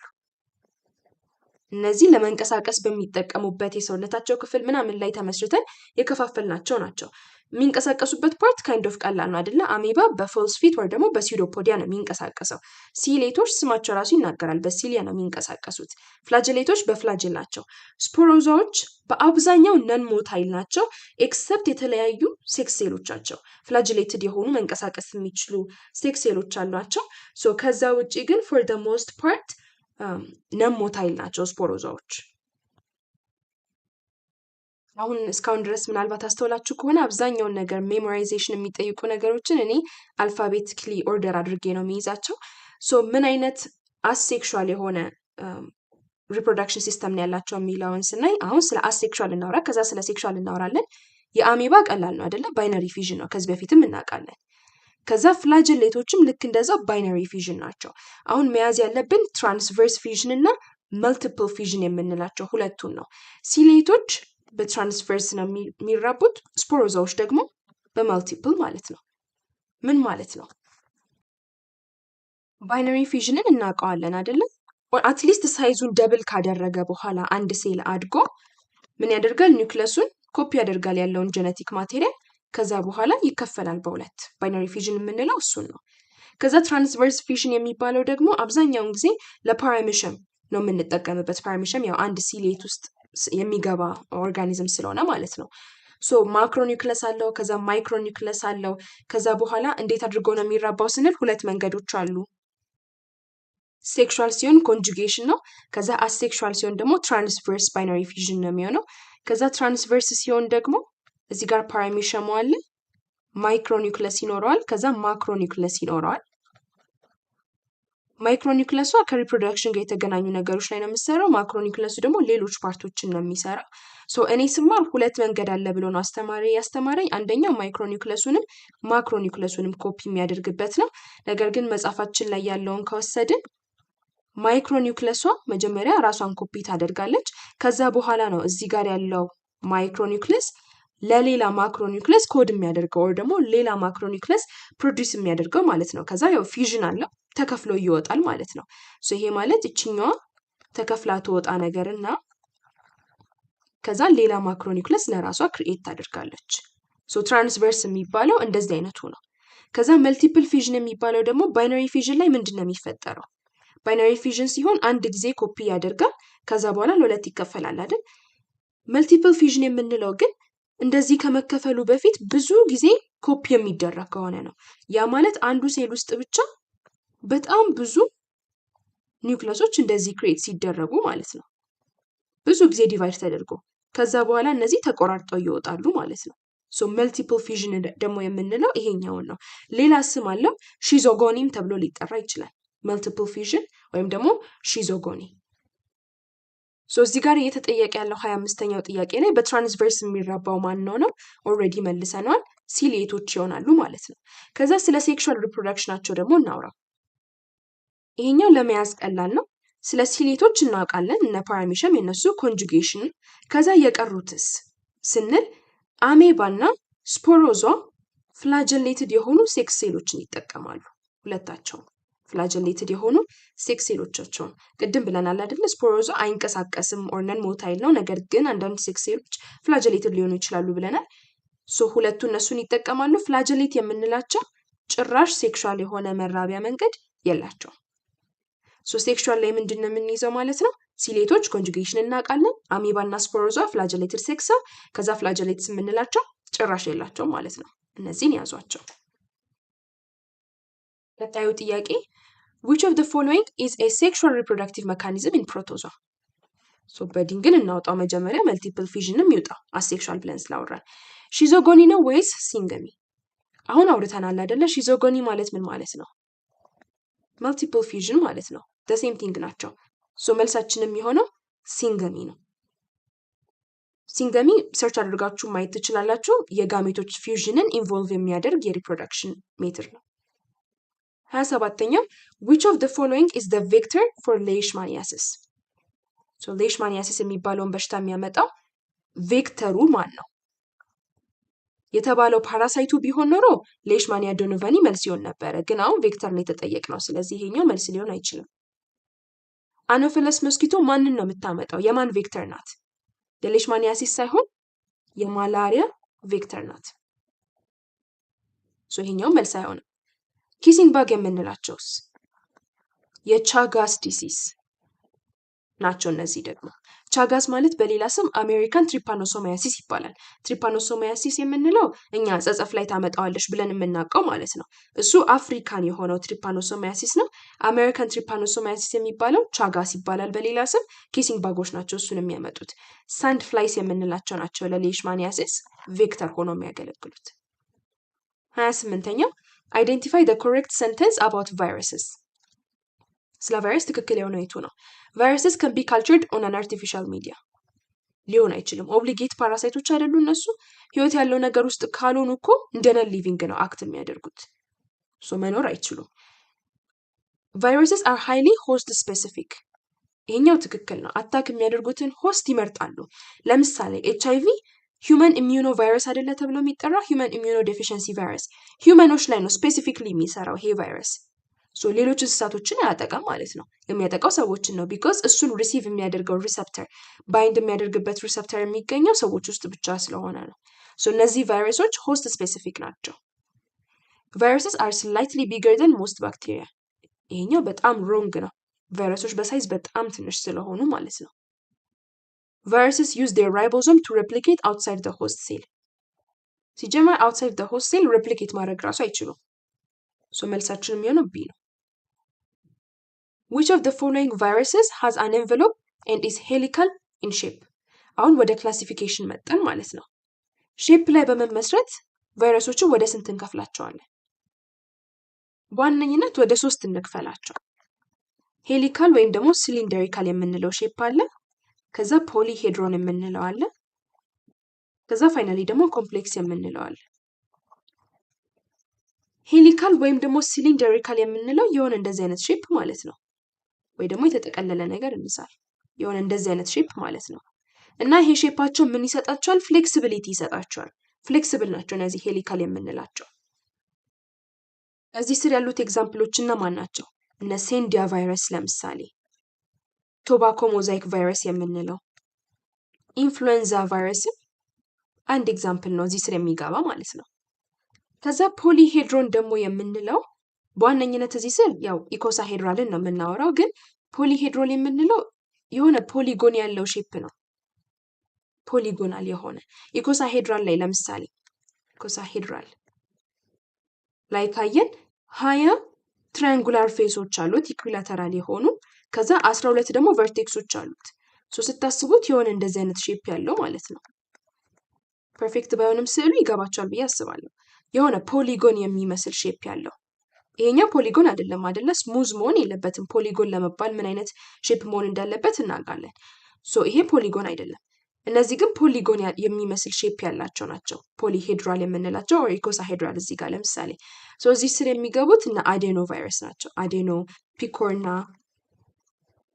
እነዚህ ለመንቀሳቀስ በሚጠቀሙበት የሰውነታቸው ክፍል ምናምን ላይ ተመስርተን የከፋፈልናቸው ናቸው። የሚንቀሳቀሱበት ፓርት ካይንድ ኦፍ ቀላል ነው አይደለ? አሜባ በፎልስ ፊት ወይ ደግሞ በሲዶፖዲያ ነው የሚንቀሳቀሰው። ሲሌቶች ስማቸው ራሱ ይናገራል፣ በሲሊያ ነው የሚንቀሳቀሱት። ፍላጀሌቶች በፍላጅል ናቸው። ስፖሮዛዎች በአብዛኛው ነን ሞታይል ናቸው፣ ኤክሰፕት የተለያዩ ሴክስ ሴሎቻቸው ፍላጅሌትድ የሆኑ መንቀሳቀስ የሚችሉ ሴክስ ሴሎች አሏቸው። ሶ ከዛ ውጪ ግን ፎር ደ ሞስት ፓርት ነን ሞታይል ናቸው ስፖሮዛዎች። አሁን እስካሁን ድረስ ምናልባት አስተውላችሁ ከሆነ አብዛኛውን ነገር ሜሞራይዜሽን የሚጠይቁ ነገሮችን እኔ አልፋቤቲክሊ ኦርደር አድርጌ ነው የሚይዛቸው። ሶ ምን አይነት አሴክሹዋል የሆነ ሪፕሮዳክሽን ሲስተም ነው ያላቸው የሚለውን ስናይ አሁን ስለ አሴክሹዋል እናውራ፣ ከዛ ስለ ሴክሹዋል እናወራለን። የአሜባ ቀላል ነው አይደለ? ባይነሪ ፊዥን ነው፣ ከዚህ በፊትም እናውቃለን። ከዛ ፍላጀሌቶችም ልክ እንደዛው ባይነሪ ፊዥን ናቸው። አሁን መያዝ ያለብን ትራንስቨርስ ፊዥን እና መልቲፕል ፊዥን የምንላቸው ሁለቱን ነው። ሲሌቶች በትራንስቨርስ ነው የሚራቡት፣ ስፖሮዛዎች ደግሞ በመልቲፕል ማለት ነው። ምን ማለት ነው? ባይነሪ ፊዥንን እናውቀዋለን አይደለም? አትሊስት ሳይዙን ደብል ካደረገ በኋላ አንድ ሴል አድጎ ምን ያደርጋል? ኒውክለሱን ኮፒ ያደርጋል ያለውን ጄኔቲክ ማቴሪያል፣ ከዛ በኋላ ይከፈላል በሁለት። ባይነሪ ፊዥን የምንለው እሱን ነው። ከዛ ትራንስቨርስ ፊዥን የሚባለው ደግሞ አብዛኛውን ጊዜ ለፓራሚሽም ነው የምንጠቀምበት። ፓራሚሽም ያው አንድ ሲሌት ውስጥ የሚገባ ኦርጋኒዝም ስለሆነ ማለት ነው። ሶ ማክሮኒውክለስ አለው፣ ከዛ ማይክሮኒውክለስ አለው። ከዛ በኋላ እንዴት አድርጎ ነው የሚራባው ስንል ሁለት መንገዶች አሉ። ሴክሹዋል ሲሆን ኮንጁጌሽን ነው። ከዛ አሴክሹዋል ሲሆን ደግሞ ትራንስቨርስ ባይነሪ ፊዥን ነው የሚሆነው። ከዛ ትራንስቨርስ ሲሆን ደግሞ እዚህ ጋር ፓራሚሸሙ አለ፣ ማይክሮኒውክለስ ይኖረዋል፣ ከዛ ማክሮኒውክለስ ይኖረዋል። ማይክሮኒውክለሷ ከሪፕሮዳክሽን ጋር የተገናኙ ነገሮች ላይ ነው የምትሰራው። ማክሮኒውክለሱ ደግሞ ሌሎች ፓርቶችን ነው የሚሰራው። እኔ ስማር ሁለት መንገድ አለ ብሎ ነው አስተማሪ ያስተማረኝ። አንደኛው ማይክሮኒውክለሱንም ማክሮኒውክለሱንም ኮፒ የሚያደርግበት ነው። ነገር ግን መጽሐፋችን ላይ ያለውን ከወሰድን ማይክሮኒውክለሷ መጀመሪያ ራሷን ኮፒ ታደርጋለች። ከዛ በኋላ ነው እዚህ ጋር ያለው ማይክሮኒውክለስ ለሌላ ማክሮኒውክለስ ኮድ የሚያደርገው ወይ ደግሞ ሌላ ማክሮኒውክለስ ፕሮዲዩስ የሚያደርገው ማለት ነው። ከዛ ያው ፊዥን አለው ተከፍሎ ይወጣል ማለት ነው። ይሄ ማለት እችኛዋ ተከፍላ ትወጣ ነገርና ከዛ ሌላ ማክሮኒውክለስ ለራሷ ክሪኤት ታደርጋለች። ትራንስቨርስ የሚባለው እንደዚህ አይነቱ ነው። ከዛ መልቲፕል ፊዥን የሚባለው ደግሞ ባይነሪ ፊዥን ላይ ምንድን ነው የሚፈጠረው? ባይነሪ ፊዥን ሲሆን አንድ ጊዜ ኮፒ ያደርጋል፣ ከዛ በኋላ ለሁለት ይከፈላል አይደል? መልቲፕል ፊዥን የምንለው ግን እንደዚህ ከመከፈሉ በፊት ብዙ ጊዜ ኮፒ የሚደረግ ከሆነ ነው። ያ ማለት አንዱ ሴል ውስጥ ብቻ በጣም ብዙ ኒውክለሶች እንደዚህ ክሬት ሲደረጉ ማለት ነው። ብዙ ጊዜ ዲቫይድ ተደርጎ ከዛ በኋላ እነዚህ ተቆራርጠው ይወጣሉ ማለት ነው። መልቲፕል ፊዥን ደግሞ የምንለው ይሄኛውን ነው። ሌላ ስም አለው፣ ሺዞጎኒም ተብሎ ሊጠራ ይችላል። መልቲፕል ፊዥን ወይም ደግሞ ሺዞጎኒ። እዚህ ጋር እየተጠየቀ ያለው 25ኛው ጥያቄ ላይ በትራንስቨርስ የሚራባው ማን ነው? ኦልሬዲ መልሰነዋል። ሲሌቶች ይሆናሉ ማለት ነው። ከዛ ስለ ሴክሹዋል ሪፕሮዳክሽናቸው ደግሞ እናውራ። ይሄኛው ለመያዝ ቀላል ነው። ስለ ሲሌቶች እናውቃለን፣ እነ ፓራሚሸም የነሱ ኮንጁጌሽን። ከዛ የቀሩትስ ስንል አሜባና ስፖሮዟ ፍላጀሌትድ የሆኑ ሴክስ ሴሎችን ይጠቀማሉ። ሁለታቸው ፍላጀሌትድ የሆኑ ሴክስ ሴሎቻቸውን ቅድም ብለናል አይደለ? ስፖሮዟ አይንቀሳቀስም ኦርነን ሞታይል ነው። ነገር ግን አንዳንድ ሴክስ ሴሎች ፍላጀሌትድ ሊሆኑ ይችላሉ ብለናል። ሁለቱ እነሱን ይጠቀማሉ። ፍላጀሌት የምንላቸው ጭራሽ ሴክሹዋል የሆነ መራቢያ መንገድ የላቸውም። ሴክሹዋል ላይ ምንድን ነው የምንይዘው ማለት ነው? ሲሌቶች ኮንጁጌሽን እናውቃለን። አሜባና ስፖሮዟ ፍላጀሌትድ ሴክስ፣ ከዛ ፍላጀሌትስ የምንላቸው ጭራሽ የላቸውም ማለት ነው። እነዚህን ያዟቸው። ቀጣዩ ጥያቄ which of the following is a sexual reproductive mechanism in protozoa? በድንግል እናውጣው መጀመሪያ። መልቲፕል ፊዥንም ይውጣ አሴክሹዋል ብለን ስላወራን። ሺዞጎኒ ነው ወይስ ሲንገሚ? አሁን አውርተናል አይደለ? ሺዞጎኒ ማለት ምን ማለት ነው? መልቲፕል ፊዥን ማለት ነው። the same thing ናቸው። መልሳችንም የሆነው ሲንገሚ ነው። ሲንገሚ ሰርች አድርጋችሁ ማየት ትችላላችሁ። የጋሜቶች ፊውዥንን ኢንቮልቭ የሚያደርግ የሪፕሮዳክሽን ሜትር ነው። 27ኛው which of the following is the vector for leishmaniasis? leishmaniasis የሚባለውን በሽታ የሚያመጣው ቬክተሩ ማን ነው? የተባለው ፓራሳይቱ ቢሆን ኖሮ ሌሽማኒያ ዶኖቫኒ መልስ ይሆን ነበረ። ግን አሁን ቬክተር ነው የተጠየቅነው፣ ስለዚህ ይሄኛው መልስ ሊሆን አይችልም። አኖፊለስ ሞስኪቶ ማንን ነው የምታመጣው? የማን ቬክተር ናት? የሌሽማኒያሲስ ሳይሆን የማላሪያ ቬክተር ናት። ይሄኛው መልስ አይሆንም። ኪሲንግ ባግ የምንላቸውስ የቻጋስ ዲሲስ ናቸው። እነዚህ ደግሞ ቻጋስ ማለት በሌላ ስም አሜሪካን ትሪፓኖሶማያሲስ ይባላል። ትሪፓኖሶማያሲስ የምንለው እኛ ጸጸፍ ላይ ታመጣዋለሽ ብለን የምናውቀው ማለት ነው። እሱ አፍሪካን የሆነው ትሪፓኖሶማያሲስ ነው። አሜሪካን ትሪፓኖሶማያሲስ የሚባለው ቻጋስ ይባላል በሌላ ስም። ኪሲንግ ባጎች ናቸው እሱን የሚያመጡት። ሳንድ ፍላይስ የምንላቸው ናቸው ለሌሽማኒያሲስ ቬክተር ሆኖ የሚያገለግሉት። 28ኛው identify the correct sentence about viruses. ስለ ቫይረስ ትክክል የሆነው የቱ ነው? viruses can be cultured on an artificial media. ሊሆን አይችልም። ኦብሊጌት ፓራሳይቶች አይደሉ እነሱ። ህይወት ያለው ነገር ውስጥ ካልሆኑ እኮ እንደነ ሊቪንግ ነው አክት የሚያደርጉት። መኖር አይችሉም። viruses are highly host specific. ይሄኛው ትክክል ነው። አታክ የሚያደርጉትን ሆስት ይመርጣሉ። ለምሳሌ HIV ሂውመን ኢሚዩኖ ቫይረስ አይደለ ተብሎ የሚጠራው? ሂውመን ኢሚዩኖ ዴፊሽንሲ ቫይረስ ሂውመኖች ላይ ነው ስፔሲፊክሊ የሚሰራው ይሄ ቫይረስ። ሌሎች እንስሳቶችን አያጠቃም ማለት ነው። የሚያጠቃው ሰዎችን ነው። ቢኮዝ እሱን ሪሲቭ የሚያደርገው ሪሰፕተር ባይንድ የሚያደርግበት ሪሰፕተር የሚገኘው ሰዎች ውስጥ ብቻ ስለሆነ ነው። እነዚህ ቫይረሶች ሆስት ስፔሲፊክ ናቸው። ቫይረስስ አር ስላይትሊ ቢገር ዘን ሞስት ባክቴሪያ። ይሄኛው በጣም ሮንግ ነው። ቫይረሶች በሳይዝ በጣም ትንሽ ስለሆኑ ማለት ነው። viruses use their ribosome to replicate outside the host cell. ሲጀመር outside the host cell replicate ማድረግ ራሱ አይችሉም። መልሳችን የሚሆነው ቢ ነው። which of the following viruses has an envelope and is helical in shape? አሁን ወደ ክላሲፊኬሽን መጠን ማለት ነው። ሼፕ ላይ በመመስረት ቫይረሶችን ወደ ስንት እንከፍላቸዋለን? በዋነኝነት ወደ 3 እንክፈላቸው። ሄሊካል ወይም ደግሞ ሲሊንደሪካል የምንለው ሼፕ አለ። ከዛ ፖሊሄድሮን የምንለው አለ። ከዛ ፋይናሊ ደግሞ ኮምፕሌክስ የምንለው አለ። ሄሊካል ወይም ደግሞ ሲሊንደሪካል የምንለው የሆነ እንደዚህ አይነት ሼፕ ማለት ነው። ወይ ደግሞ የተጠቀለለ ነገር እንሳል የሆነ እንደዚህ አይነት ሼፕ ማለት ነው። እና ይሄ ሼፓቸው ምን ይሰጣቸዋል? ፍሌክሲቢሊቲ ይሰጣቸዋል። ፍሌክሲብል ናቸው እነዚህ ሄሊካል የምንላቸው። እዚህ ስር ያሉት ኤግዛምፕሎች እነማን ናቸው? እነ ሴንዲያ ቫይረስ ለምሳሌ፣ ቶባኮ ሞዛይክ ቫይረስ የምንለው፣ ኢንፍሉዌንዛ ቫይረስም አንድ ኤግዛምፕል ነው እዚህ ስር የሚገባ ማለት ነው። ከዛ ፖሊሄድሮን ደግሞ የምንለው በዋነኝነት እዚህ ስር ያው ኢኮሳሄድራልን ነው የምናወራው፣ ግን ፖሊሄድሮን የምንለው የሆነ ፖሊጎን ያለው ሼፕ ነው። ፖሊጎናል የሆነ ኢኮሳሄድራል ላይ ለምሳሌ ኢኮሳሄድራል ላይ ካየን 20 ትራያንጉላር ፌሶች አሉት ኢኩላተራል የሆኑ፣ ከዛ 12 ደግሞ ቨርቴክሶች አሉት። ስታስቡት የሆነ እንደዚህ አይነት ሼፕ ያለው ማለት ነው። ፐርፌክት ባይሆንም ስዕሉ ይገባቸዋል ብዬ አስባለሁ። የሆነ ፖሊጎን የሚመስል ሼፕ ያለው። ይሄኛው ፖሊጎን አይደለም አይደለ? ስሙዝ መሆን የለበትም። ፖሊጎን ለመባል ምን አይነት ሼፕ መሆን እንዳለበት እናውቃለን። ይሄ ፖሊጎን አይደለም። እነዚህ ግን ፖሊጎን የሚመስል ሼፕ ያላቸው ናቸው ፖሊሄድራል የምንላቸው፣ ኦር ኢኮሳሄድራል እዚህ ጋር ለምሳሌ። እዚህ ስር የሚገቡት እና አዴኖ ቫይረስ ናቸው። አዴኖ፣ ፒኮርና፣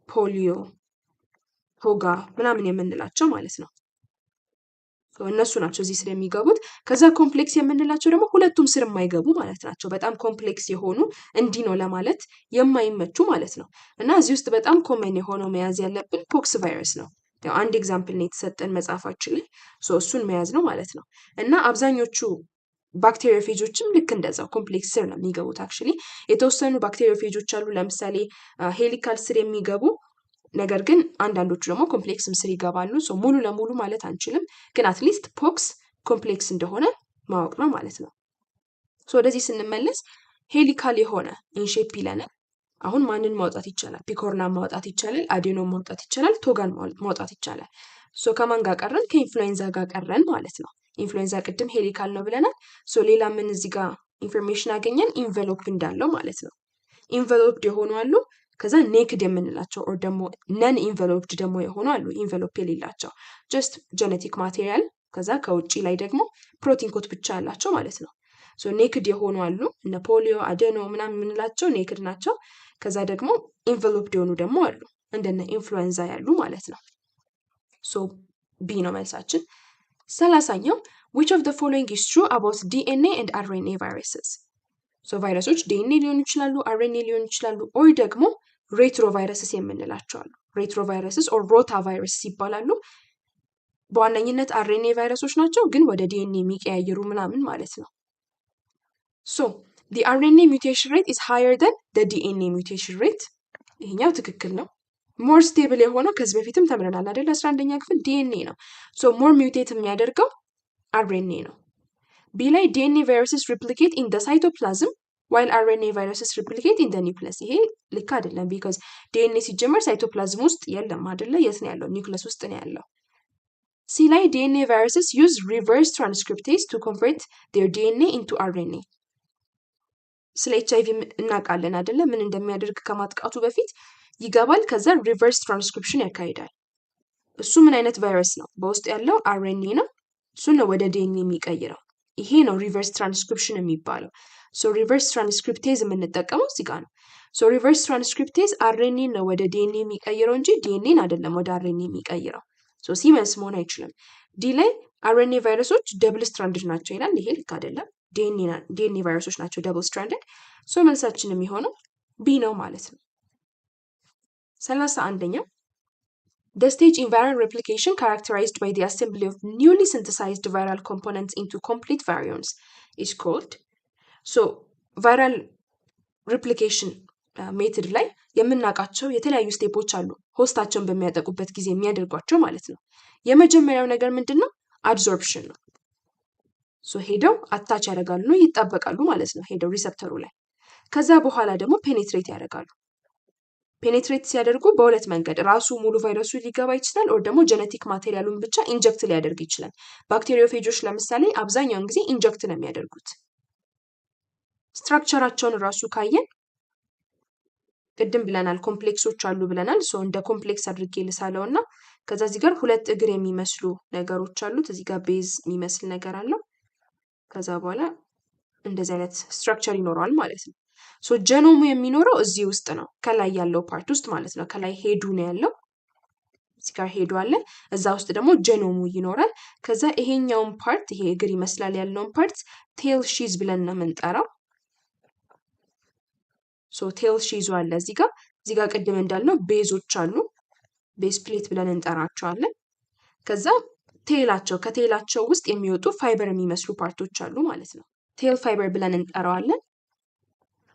ፖሊዮ፣ ቶጋ ምናምን የምንላቸው ማለት ነው። እነሱ ናቸው እዚህ ስር የሚገቡት። ከዛ ኮምፕሌክስ የምንላቸው ደግሞ ሁለቱም ስር የማይገቡ ማለት ናቸው። በጣም ኮምፕሌክስ የሆኑ እንዲህ ነው ለማለት የማይመቹ ማለት ነው። እና እዚህ ውስጥ በጣም ኮመን የሆነው መያዝ ያለብን ፖክስ ቫይረስ ነው። ያው አንድ ኤግዛምፕል ነው የተሰጠን መጽሐፋችን ላይ፣ እሱን መያዝ ነው ማለት ነው። እና አብዛኞቹ ባክቴሪዮፌጆችም ልክ እንደዛው ኮምፕሌክስ ስር ነው የሚገቡት። አክቹሊ የተወሰኑ ባክቴሪዮፌጆች አሉ ለምሳሌ ሄሊካል ስር የሚገቡ፣ ነገር ግን አንዳንዶቹ ደግሞ ኮምፕሌክስም ስር ይገባሉ። ሙሉ ለሙሉ ማለት አንችልም፣ ግን አትሊስት ፖክስ ኮምፕሌክስ እንደሆነ ማወቅ ነው ማለት ነው። ወደዚህ ስንመለስ ሄሊካል የሆነ ኢንሼፕ ይለናል። አሁን ማንን ማውጣት ይቻላል? ፒኮርናን ማውጣት ይቻላል፣ አዴኖን ማውጣት ይቻላል፣ ቶጋን ማውጣት ይቻላል። ከማን ጋር ቀረን? ከኢንፍሉዌንዛ ጋር ቀረን ማለት ነው። ኢንፍሉዌንዛ ቅድም ሄሊካል ነው ብለናል። ሌላ ምን እዚህ ጋር ኢንፎርሜሽን አገኘን? ኢንቨሎፕ እንዳለው ማለት ነው። ኢንቨሎፕድ የሆኑ አሉ፣ ከዛ ኔክድ የምንላቸው ኦር ደግሞ ነን ኢንቨሎፕድ ደግሞ የሆኑ አሉ። ኢንቨሎፕ የሌላቸው ጀስት ጀነቲክ ማቴሪያል፣ ከዛ ከውጭ ላይ ደግሞ ፕሮቲን ኮት ብቻ ያላቸው ማለት ነው። ኔክድ የሆኑ አሉ፣ እነ ፖሊዮ፣ አዴኖ ምናምን የምንላቸው ኔክድ ናቸው። ከዛ ደግሞ ኢንቨሎፕድ የሆኑ ደግሞ አሉ፣ እንደነ ኢንፍሉዌንዛ ያሉ ማለት ነው። ቢ ነው መልሳችን። 30ኛው which of the following is true about DNA and RNA viruses? ቫይረሶች ዲኤንኤ ሊሆኑ ይችላሉ፣ አርኤንኤ ሊሆኑ ይችላሉ፣ ኦር ደግሞ ሬትሮ ቫይረስስ የምንላቸው አሉ። ሬትሮ ቫይረስስ ኦር ሮታ ቫይረስ ይባላሉ። በዋነኝነት አርኤንኤ ቫይረሶች ናቸው፣ ግን ወደ ዲኤንኤ የሚቀያየሩ ምናምን ማለት ነው። the RNA mutation rate is higher than the DNA mutation rate። ይሄኛው ትክክል ነው። ሞር ስቴብል የሆነው ከዚህ በፊትም ተምረናል አይደል? 11ኛ ክፍል ዲኤንኤ ነው። ሞር ሚውቴት የሚያደርገው አርኤንኤ ነው። ቢ ላይ ዲኤንኤ ቫይረስስ ሪፕሊኬት ኢን ደ ሳይቶፕላዝም ዋይል አርኤንኤ ቫይረስስ ሪፕሊኬት ኢን ደ ኒውክለስ። ይሄ ልክ አይደለም፣ ቢኮዝ ዲኤንኤ ሲጀመር ሳይቶፕላዝም ውስጥ የለም አይደለ? የት ነው ያለው? ኒውክለስ ውስጥ ነው ያለው። ሲ ላይ ዲኤንኤ ቫይረስስ ዩዝ ሪቨርስ ትራንስክሪፕቴዝ ቱ ኮንቨርት ዴር ዲኤንኤ ኢንቱ አርኤንኤ። ስለ ኤችአይቪ እናውቃለን አይደለ? ምን እንደሚያደርግ ከማጥቃቱ በፊት ይገባል፣ ከዛ ሪቨርስ ትራንስክሪፕሽን ያካሂዳል። እሱ ምን አይነት ቫይረስ ነው? በውስጡ ያለው አርኤንኤ ነው። እሱን ነው ወደ ዲኤንኤ የሚቀይረው። ይሄ ነው ሪቨርስ ትራንስክሪፕሽን የሚባለው። ሪቨርስ ትራንስክሪፕቴዝ የምንጠቀመው እዚህ ጋር ነው። ሪቨርስ ትራንስክሪፕቴዝ አርኤንኤ ነው ወደ ዲኤንኤ የሚቀይረው እንጂ ዲኤንኤን አይደለም ወደ አርኤንኤ የሚቀይረው። ሲመልስ መሆን አይችልም። ዲ ላይ አርኤንኤ ቫይረሶች ደብል ስትራንድድ ናቸው ይላል። ይሄ ልክ አይደለም። ዲኤንኤ ቫይረሶች ናቸው ደብል ስትራንድድ። መልሳችን የሚሆነው ቢ ነው ማለት ነው። 31ኛው the stage in viral replication characterized by the assembly of newly synthesized viral components into complete virions is called. viral replication ሜትድ ላይ የምናውቃቸው የተለያዩ ስቴፖች አሉ፣ ሆስታቸውን በሚያጠቁበት ጊዜ የሚያደርጓቸው ማለት ነው። የመጀመሪያው ነገር ምንድን ነው? አድዞርፕሽን ነው። ሄደው አታች ያደርጋሉ፣ ይጣበቃሉ ማለት ነው ሄደው ሪሰፕተሩ ላይ። ከዛ በኋላ ደግሞ ፔኔትሬት ያደርጋሉ። ፔኔትሬት ሲያደርጉ በሁለት መንገድ ራሱ ሙሉ ቫይረሱ ሊገባ ይችላል፣ ኦር ደግሞ ጀነቲክ ማቴሪያሉን ብቻ ኢንጀክት ሊያደርግ ይችላል። ባክቴሪዮፌጆች ለምሳሌ አብዛኛውን ጊዜ ኢንጀክት ነው የሚያደርጉት። ስትራክቸራቸውን ራሱ ካየን ቅድም ብለናል ኮምፕሌክሶች አሉ ብለናል። ሶ እንደ ኮምፕሌክስ አድርጌ ልሳለውና ከዛ እዚህ ጋር ሁለት እግር የሚመስሉ ነገሮች አሉት። እዚህ ጋር ቤዝ የሚመስል ነገር አለው። ከዛ በኋላ እንደዚህ አይነት ስትራክቸር ይኖረዋል ማለት ነው። ሶ ጀኖሙ የሚኖረው እዚህ ውስጥ ነው፣ ከላይ ያለው ፓርት ውስጥ ማለት ነው። ከላይ ሄዱ ነው ያለው፣ እዚህ ጋር ሄዱ አለ። እዛ ውስጥ ደግሞ ጀኖሙ ይኖራል። ከዛ ይሄኛውን ፓርት ይሄ እግር ይመስላል ያለውን ፓርት ቴል ሺዝ ብለን ነው የምንጠራው። ሶ ቴል ሺዙ አለ እዚህ ጋር ቅድም እንዳልነው ቤዞች አሉ። ቤዝ ፕሌት ብለን እንጠራቸዋለን። ከዛ ቴላቸው ከቴላቸው ውስጥ የሚወጡ ፋይበር የሚመስሉ ፓርቶች አሉ ማለት ነው። ቴል ፋይበር ብለን እንጠራዋለን።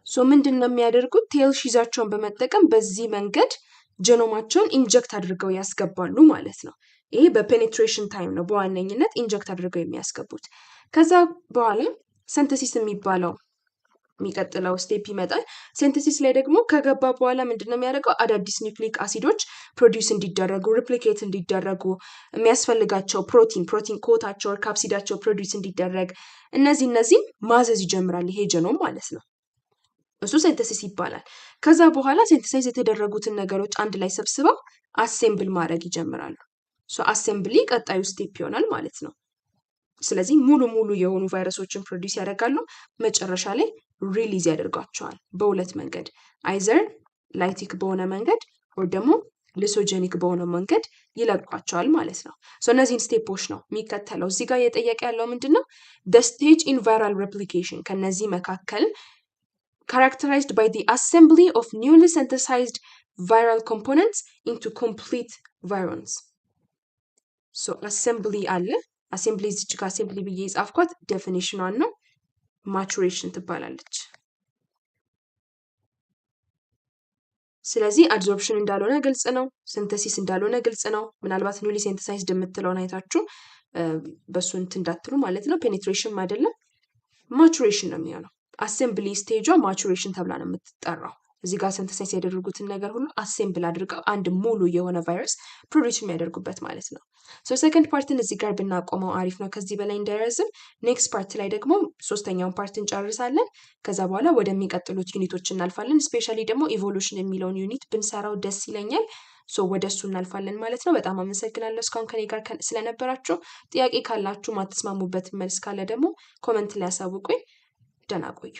ሶ ምንድን ነው የሚያደርጉት? ቴል ሺዛቸውን በመጠቀም በዚህ መንገድ ጀኖማቸውን ኢንጀክት አድርገው ያስገባሉ ማለት ነው። ይሄ በፔኔትሬሽን ታይም ነው በዋነኝነት ኢንጀክት አድርገው የሚያስገቡት። ከዛ በኋላ ሲንተሲስ የሚባለው የሚቀጥለው ስቴፕ ይመጣል። ሲንተሲስ ላይ ደግሞ ከገባ በኋላ ምንድነው የሚያደርገው? አዳዲስ ኒውክሊክ አሲዶች ፕሮዲውስ እንዲደረጉ ሪፕሊኬት እንዲደረጉ የሚያስፈልጋቸው ፕሮቲን ኮታቸው ወር ካፕሲዳቸው ፕሮዲውስ እንዲደረግ እነዚህ ማዘዝ ይጀምራል ይሄ ጀኖም ማለት ነው። እሱ ሲንተሲስ ይባላል። ከዛ በኋላ ሲንተሳይዝ የተደረጉትን ነገሮች አንድ ላይ ሰብስበው አሴምብል ማድረግ ይጀምራሉ። ሶ አሴምብሊ ቀጣዩ ስቴፕ ይሆናል ማለት ነው። ስለዚህ ሙሉ የሆኑ ቫይረሶችን ፕሮዲውስ ያደርጋሉ። መጨረሻ ላይ ሪሊዝ ያደርጓቸዋል በሁለት መንገድ፣ አይዘር ላይቲክ በሆነ መንገድ ወይ ደግሞ ሊሶጀኒክ በሆነ መንገድ ይለቋቸዋል ማለት ነው። ሶ እነዚህን ስቴፖች ነው የሚከተለው። እዚህ ጋር እየጠየቀ ያለው ምንድነው? the stage in viral replication ከነዚህ መካከል characterized by the assembly of newly synthesized viral components into complete virions. so assembly አለ። አሴምብሊ እዚች ጋር አሴምብሊ ብዬ የጻፍኳት ዴፊኒሽኗን ነው። ማቹሬሽን ትባላለች። ስለዚህ አድዞርፕሽን እንዳልሆነ ግልጽ ነው። ሲንተሲስ እንዳልሆነ ግልጽ ነው። ምናልባት ኒውሊ ሲንተሳይዝድ የምትለውን አይታችሁ በሱ እንትን እንዳትሉ ማለት ነው። ፔኔትሬሽን አይደለም ማቹሬሽን ነው የሚሆነው። አሴምብሊ ስቴጇ ማቹሬሽን ተብላ ነው የምትጠራው። እዚህ ጋር ሲንተሳይዝ ያደረጉትን ነገር ሁሉ አሴምብል አድርገው አንድ ሙሉ የሆነ ቫይረስ ፕሮዲውስ የሚያደርጉበት ማለት ነው። ሶ ሰከንድ ፓርትን እዚህ ጋር ብናቆመው አሪፍ ነው ከዚህ በላይ እንዳይረዝም። ኔክስት ፓርት ላይ ደግሞ ሶስተኛውን ፓርት እንጨርሳለን። ከዛ በኋላ ወደሚቀጥሉት ዩኒቶች እናልፋለን። ስፔሻሊ ደግሞ ኢቮሉሽን የሚለውን ዩኒት ብንሰራው ደስ ይለኛል። ሶ ወደ እሱ እናልፋለን ማለት ነው። በጣም አመሰግናለሁ እስካሁን ከኔ ጋር ስለነበራችሁ። ጥያቄ ካላችሁ ማትስማሙበት መልስ ካለ ደግሞ ኮመንት ላይ ያሳውቁኝ። ደህና ቆዩ።